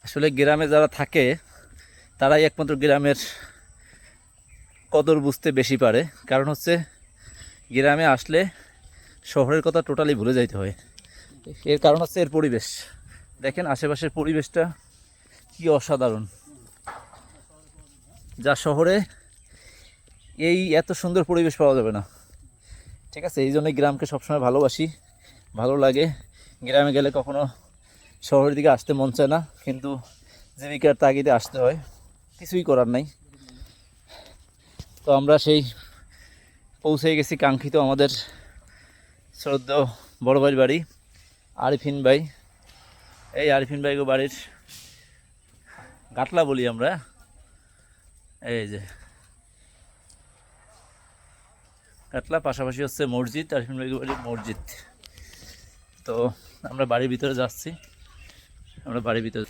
আসলে গ্রামে যারা থাকে তারাই একমাত্র গ্রামের কদর বুঝতে বেশি পারে। কারণ হচ্ছে গ্রামে আসলে শহরের কথা টোটালি ভুলে যাইতে হয়। এর কারণ হচ্ছে এর পরিবেশ। দেখেন আশেপাশের পরিবেশটা কি অসাধারণ, যা শহরে এই এত সুন্দর পরিবেশ পাওয়া যাবে না। ঠিক আছে, এই জন্যই গ্রামকে সবসময় ভালোবাসি, ভালো লাগে। গ্রামে গেলে কখনো শহরের দিকে আসতে মন চায় না, কিন্তু জীবিকার তাগিদে আসতে হয়, কিছুই করার নাই। তো আমরা সেই পৌঁছে গেছি কাঙ্ক্ষিত আমাদের শ্রদ্ধেয় বড় ভাইয়ের বাড়ি, আরিফিন ভাই। এই আরিফিন ভাইকে বাড়ির গাটলা বলি আমরা। এই যে কাটলা, পাশাপাশি হচ্ছে মসজিদ, আরিফিন ভাইকে বাড়ির মসজিদ। তো আমরা বাড়ির ভিতরে যাচ্ছি, আমরা বাড়ির ভিতরে